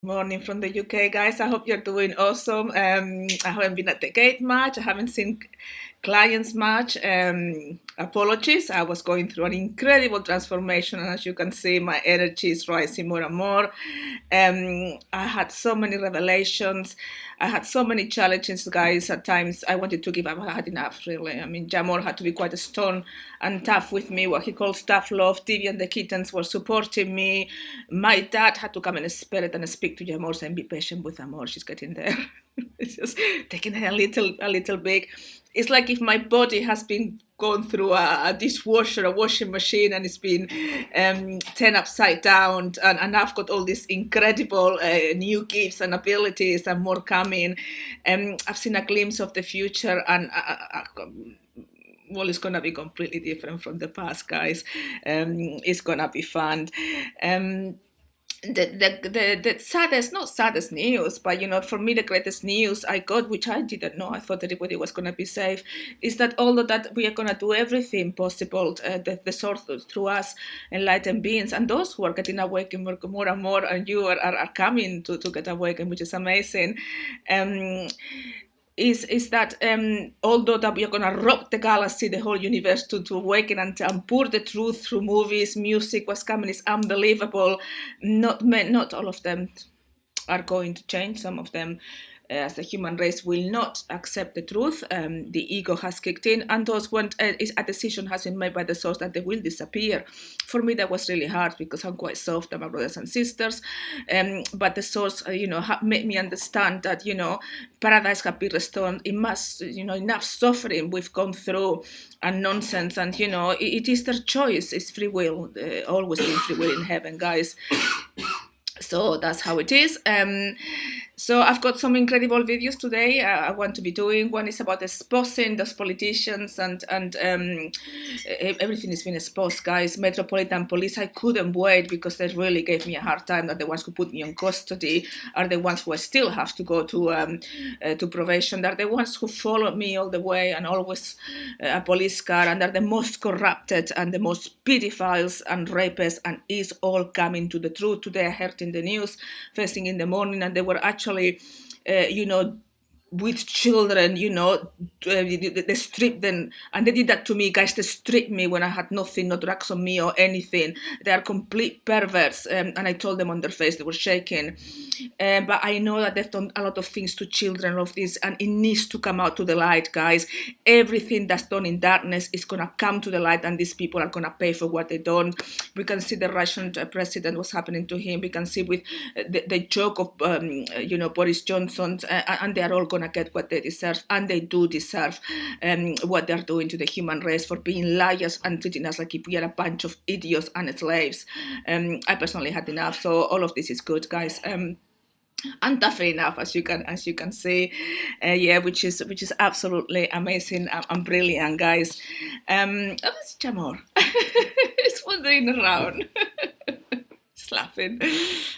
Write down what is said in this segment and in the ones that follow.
Morning from the UK, guys. I hope you're doing awesome. I haven't been at the gate much. I haven't seen clients much. Apologies. I was going through an incredible transformation, and as you can see, my energy is rising more and more. I had so many revelations. I had so many challenges, guys. At times, I wanted to give up. I had enough, really. I mean, Jamor had to be quite stern and tough with me, what he calls tough love. Tivi and the kittens were supporting me. My dad had to come in a spirit and speak to Jamor and be patient with Amor. She's getting there. It's just taking her a little big. It's like if my body has been going through a dishwasher, a washing machine, and it's been turned upside down, and I've got all these incredible new gifts and abilities and more coming. I've seen a glimpse of the future, and well, it's gonna be completely different from the past, guys. It's gonna be fun. Um, the saddest, not saddest news, but for me, the greatest news I got, which I didn't know, I thought everybody was going to be safe, is that although that we are going to do everything possible, the source through us, enlightened beings, and those who are getting awakened more and more, and you are coming to get awakened, which is amazing. Is that although that we are gonna rock the galaxy, the whole universe to awaken and pour the truth through movies, music, what's coming is unbelievable. Not all of them are going to change. Some of them, as the human race, will not accept the truth. The ego has kicked in, and those want a decision has been made by the source that they will disappear. For me, that was really hard because I'm quite soft, I'm my brothers and sisters. But the source, made me understand that paradise can be restored. It must, enough suffering we've gone through and nonsense, and it is their choice. It's free will. Always been free will in heaven, guys. So that's how it is. So I've got some incredible videos today I want to be doing. One is about exposing those politicians and everything is being exposed, guys. Metropolitan Police, I couldn't wait because they really gave me a hard time. That the ones who put me on custody are the ones who I still have to go to probation. They're the ones who followed me all the way and always a police car, and they're the most corrupted and the most pedophiles and rapists, and it's all coming to the truth. Today I heard in the news first thing in the morning, and they were actually with children, they stripped them, and they did that to me, guys. They stripped me when I had nothing, no drugs on me or anything. They are complete perverts, and I told them on their face, they were shaking. But I know that they've done a lot of things to children of this, and it needs to come out to the light, guys. Everything that's done in darkness is gonna come to the light, and these people are gonna pay for what they done. We can see the Russian president, what's happening to him. We can see with the joke of Boris Johnson, and they are all gonna get what they deserve, and they do deserve what they're doing to the human race for being liars and treating us like if we are a bunch of idiots and slaves. I personally had enough, so all of this is good, guys. And tough enough, as you can see, which is absolutely amazing and brilliant, guys. It's Jamor. It's wandering around. Just laughing.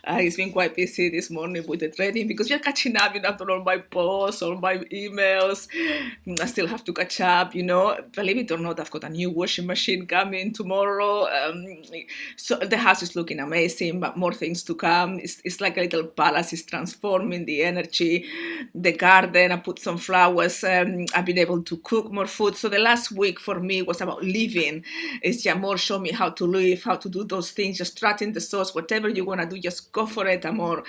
He's been quite busy this morning with the trading because we're catching up, after all my posts, all my emails. I still have to catch up, Believe it or not, I've got a new washing machine coming tomorrow. So the house is looking amazing, but more things to come. It's like a little palace. It's transforming the energy. The garden, I put some flowers. I've been able to cook more food. So the last week for me was about living. It's Amor show me how to live, how to do those things, just trusting the source. Whatever you want to do, just go for it, Amor.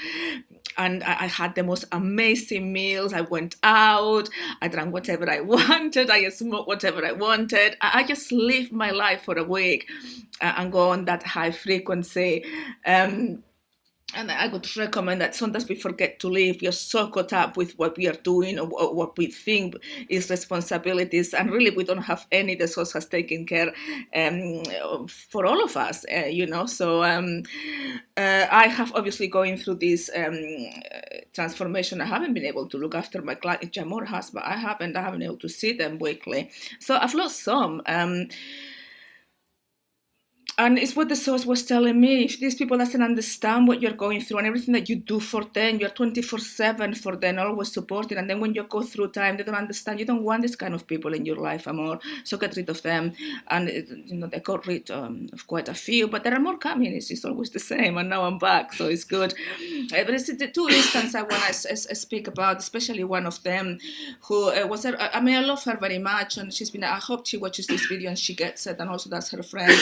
And I had the most amazing meals. I went out, I drank whatever I wanted, I smoked whatever I wanted. I just lived my life for a week and go on that high frequency. And I would recommend that sometimes we forget to live. We are so caught up with what we are doing or what we think is responsibilities, and really we don't have any. The source has taken care for all of us, So I have obviously going through this transformation. I haven't been able to look after my client. Jamor has, but I haven't been able to see them weekly. So I've lost some. And it's what the source was telling me. If these people doesn't understand what you're going through and everything that you do for them, you're 24/7 for them, always supporting. And then when you go through time, they don't understand. You don't want this kind of people in your life, Amor. So get rid of them. And they got rid of quite a few, but there are more coming. It's always the same. And now I'm back, so it's good. But it's the two instances I want to speak about, especially one of them, who was her. I mean, I love her very much, and she's been. I hope she watches this video and she gets it, and also that's her friend.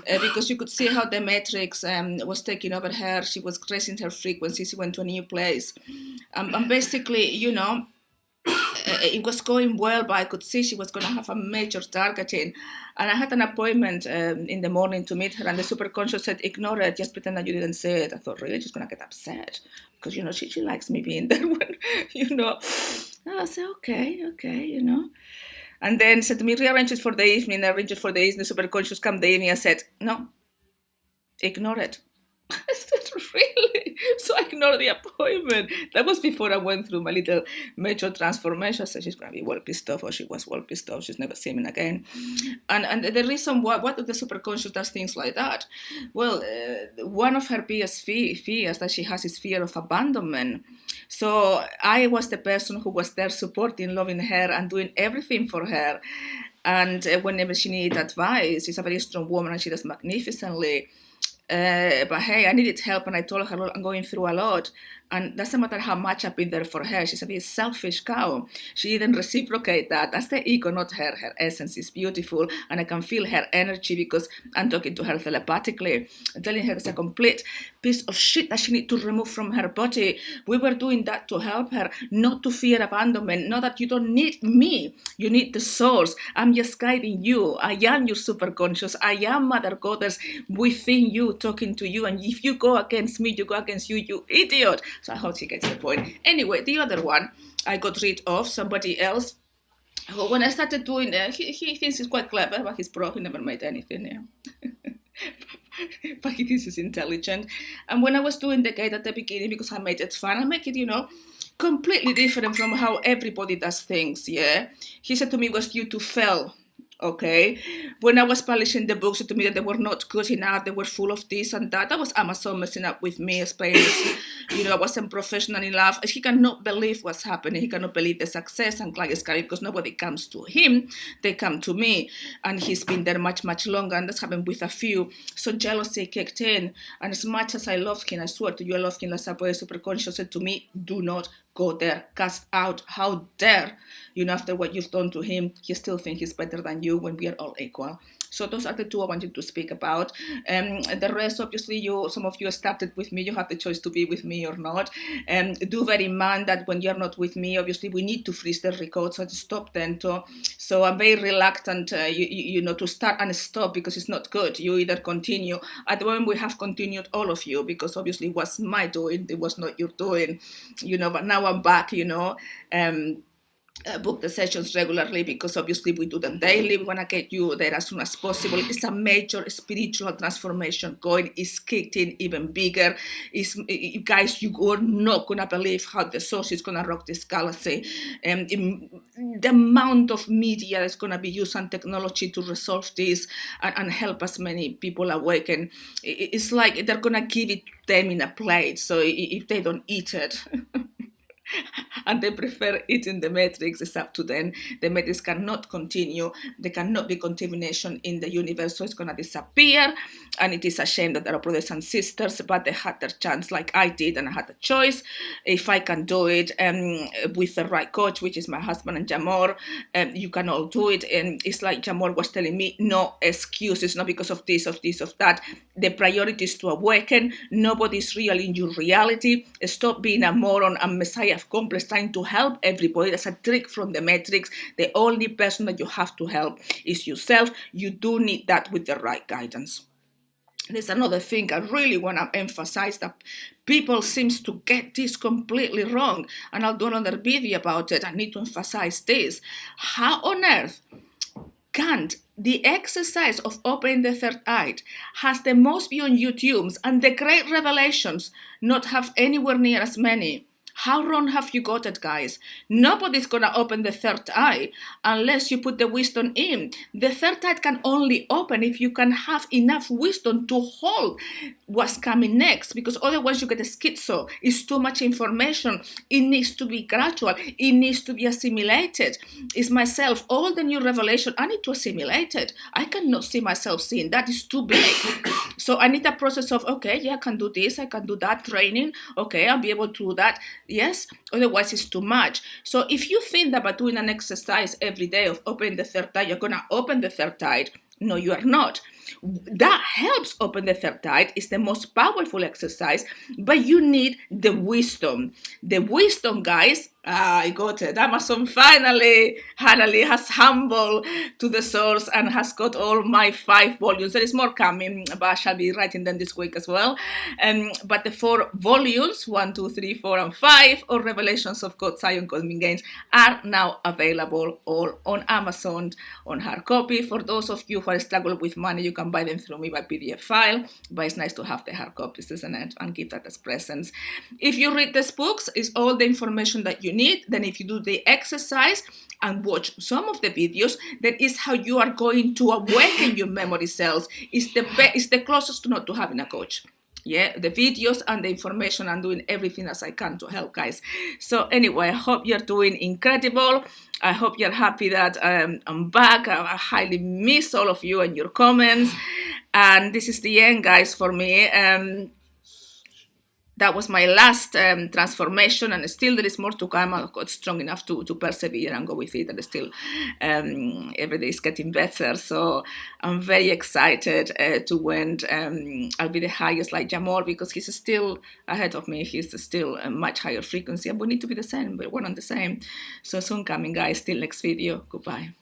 Because you could see how the matrix was taking over her. She was raising her frequency. She went to a new place. And basically, it was going well, but I could see she was going to have a major targeting. And I had an appointment in the morning to meet her, and the superconscious said, ignore it, just pretend that you didn't say it. I thought, really? She's going to get upset. Because, she likes me being there when, I said, okay. And then said to me, rearrange it for the evening. I arranged it for the evening. The superconscious come the evening. I said, no, ignore it. I said, really? So I ignored the appointment. That was before I went through my little major transformation. I said, she's going to be well pissed off, or she was well pissed off. She's never seen me again. And the reason why the superconscious does things like that, well, one of her biggest fears that she has is fear of abandonment. So I was the person who was there supporting, loving her, and doing everything for her. And whenever she needed advice, she's a very strong woman and she does magnificently. But hey, I needed help, and I told her, look, I'm going through a lot. And doesn't matter how much I've been there for her. She's a very selfish cow. She didn't reciprocate that. That's the ego, not her. Her essence is beautiful. And I can feel her energy because I'm talking to her telepathically. I'm telling her it's a complete piece of shit that she needs to remove from her body. We were doing that to help her, not to fear abandonment. Not that you don't need me. You need the source. I'm just guiding you. I am your superconscious. I am Mother Goddess within you, talking to you. And if you go against me, you go against you idiot. So I hope she gets the point. Anyway, the other one, I got rid of somebody else who, when I started doing it, he thinks he's quite clever, but he's broke. He never made anything. Yeah. But he thinks he's intelligent. And when I was doing the gate at the beginning, because I made it fun, I make it, completely different from how everybody does things, yeah? He said to me, it was you to fail. Okay, when I was publishing the books, to me that they were not good enough, they were full of this and that. That was Amazon messing up with me, explaining, I wasn't professional enough. He cannot believe what's happening. He cannot believe the success and clients carry because nobody comes to him. They come to me, and he's been there much, much longer. And that's happened with a few. So jealousy kicked in, and as much as I love him, I swear to you, I love him. Like Sapoe Superconscious said to me, do not go there, cast out. How dare, after what you've done to him, he still thinks he's better than you when we are all equal. So those are the two I wanted to speak about. The rest, obviously, some of you started with me. You have the choice to be with me or not. Do bear in mind that when you're not with me, obviously, we need to freeze the record, so to stop them too. So I'm very reluctant, to start and stop because it's not good. You either continue. At the moment, we have continued, all of you, because obviously it was my doing. It was not your doing, but now I'm back, book the sessions regularly because obviously we do them daily. We want to get you there as soon as possible. It's a major spiritual transformation going. It's kicked in even bigger. Guys, you are not going to believe how the source is going to rock this galaxy. The amount of media is going to be used and technology to resolve this and help as many people awaken. It's like they're going to give it to them in a plate. So if they don't eat it... and they prefer eating the matrix, it's up to them. The matrix cannot continue. There cannot be contamination in the universe, so it's going to disappear. And it is a shame that there are brothers and sisters, but they had their chance like I did, and I had a choice. If I can do it with the right coach, which is my husband and Amor, you can all do it. And it's like Amor was telling me, no excuses, not because of this, of that. The priority is to awaken. Nobody's real in your reality. Stop being a moron and Messiah complex trying to help everybody. That's a trick from the matrix. The only person that you have to help is yourself. You do need that with the right guidance. There's another thing I really want to emphasize, that people seems to get this completely wrong, and I'll do another video about it. I need to emphasize this. How on earth can't the exercise of opening the third eye has the most view on YouTube and the great revelations not have anywhere near as many? How wrong have you got it, guys? Nobody's gonna open the third eye unless you put the wisdom in. The third eye can only open if you can have enough wisdom to hold what's coming next, because otherwise you get a schizo. It's too much information. It needs to be gradual. It needs to be assimilated. It's myself. All the new revelation, I need to assimilate it. I cannot see myself seeing that. Is too big. So I need a process of, okay, yeah, I can do this, I can do that, training. Okay, I'll be able to do that. Yes, otherwise it's too much. So if you think that by doing an exercise every day of opening the third eye, you're going to open the third eye, no, you are not. That helps open the third eye. It's the most powerful exercise, but you need the wisdom. The wisdom, guys. I got it. Amazon finally has humbled to the source and has got all my 5 volumes. There is more coming, but I shall be writing them this week as well. But the 4 volumes, 1, 2, 3, 4, and 5, or Revelations of God, Zion Cosmic Gains, are now available all on Amazon on hard copy. For those of you who are struggling with money, you can buy them through me by PDF file, but it's nice to have the hard copies, isn't it? And give that as presents. If you read these books, it's all the information that you need. Then if you do the exercise and watch some of the videos, that is how you are going to awaken your memory cells. It's the closest to not to having a coach. Yeah, the videos and the information, I'm doing everything as I can to help, guys. So anyway, I hope you're doing incredible. I hope you're happy that I'm back. I highly miss all of you and your comments. And this is the end, guys, for me. That was my last transformation, and still there is more to come. I've got strong enough to persevere and go with it, and still every day is getting better. So I'm very excited to when I'll be the highest like Amor, because he's still ahead of me. He's still a much higher frequency, and we need to be the same. We're one on the same. So soon coming, guys. Till next video. Goodbye.